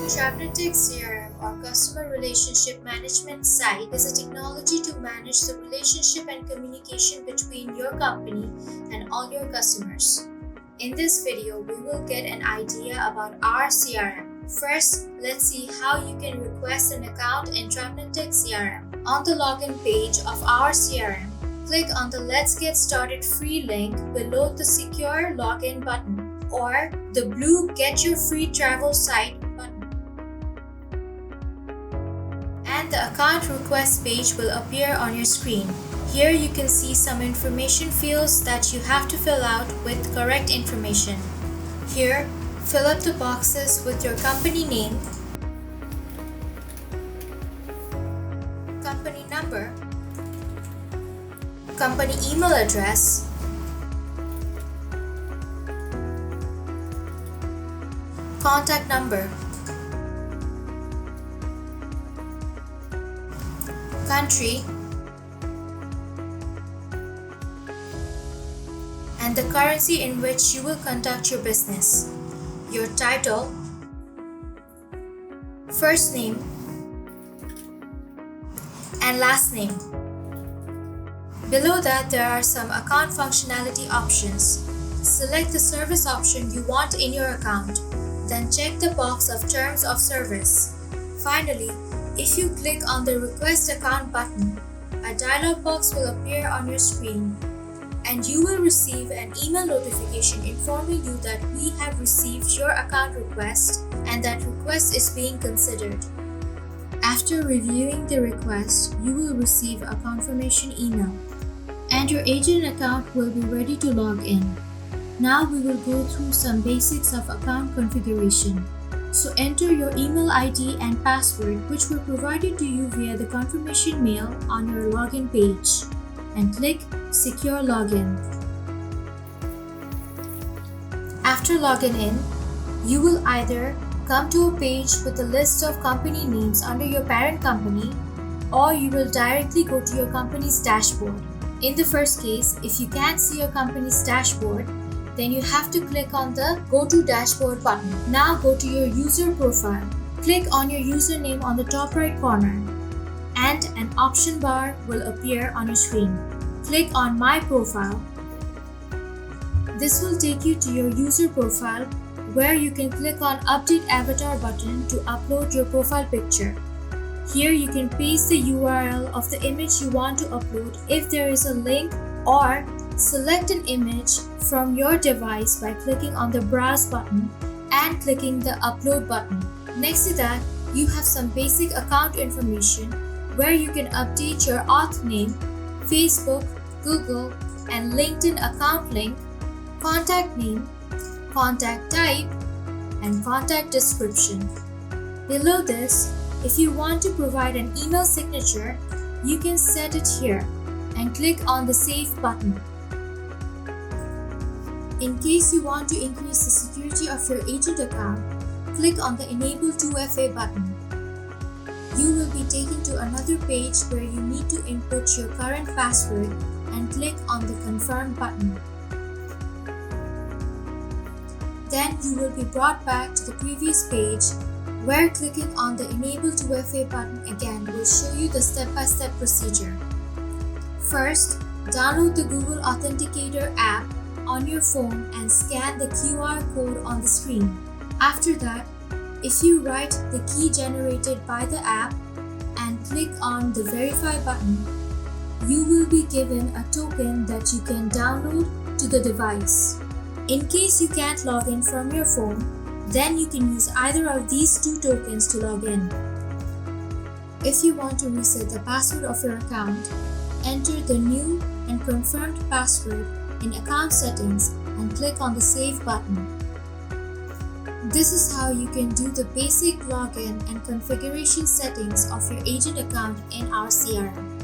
Travnet CRM or Customer Relationship Management site is a technology to manage the relationship and communication between your company and all your customers. In this video, we will get an idea about our CRM. First, let's see how you can request an account in Travnet CRM. On the login page of our CRM, click on the Let's Get Started free link below the Secure Login button or the blue Get Your Free Travel Site button. And the account request page will appear on your screen. Here you can see some information fields that you have to fill out with correct information. Here, fill up the boxes with your company name, company number, company email address, contact number, country, and the currency in which you will conduct your business, your title, first name, and last name. Below that, there are some account functionality options. Select the service option you want in your account, then check the box of terms of service. Finally, if you click on the Request Account button, a dialog box will appear on your screen and you will receive an email notification informing you that we have received your account request and that request is being considered. After reviewing the request, you will receive a confirmation email and your agent account will be ready to log in. Now we will go through some basics of account configuration. So enter your email ID and password which were provided to you via the confirmation mail on your login page and click Secure Login. After logging in, you will either come to a page with a list of company names under your parent company or you will directly go to your company's dashboard. In the first case, if you can't see your company's dashboard, then you have to click on the Go to Dashboard button. Now go to your user profile. Click on your username on the top right corner and an option bar will appear on your screen. Click on My Profile. This will take you to your user profile where you can click on Update Avatar button to upload your profile picture. Here you can paste the URL of the image you want to upload if there is a link, or select an image from your device by clicking on the Browse button and clicking the Upload button. Next to that, you have some basic account information where you can update your auth name, Facebook, Google, and LinkedIn account link, contact name, contact type, and contact description. Below this, if you want to provide an email signature, you can set it here and click on the Save button. In case you want to increase the security of your agent account, click on the Enable 2FA button. You will be taken to another page where you need to input your current password and click on the Confirm button. Then you will be brought back to the previous page where clicking on the Enable 2FA button again will show you the step-by-step procedure. First, download the Google Authenticator app on your phone and scan the QR code on the screen. After that, if you write the key generated by the app and click on the Verify button, you will be given a token that you can download to the device. In case you can't log in from your phone, then you can use either of these two tokens to log in. If you want to reset the password of your account, enter the new and confirmed password in Account Settings and click on the Save button. This is how you can do the basic login and configuration settings of your agent account in our CRM.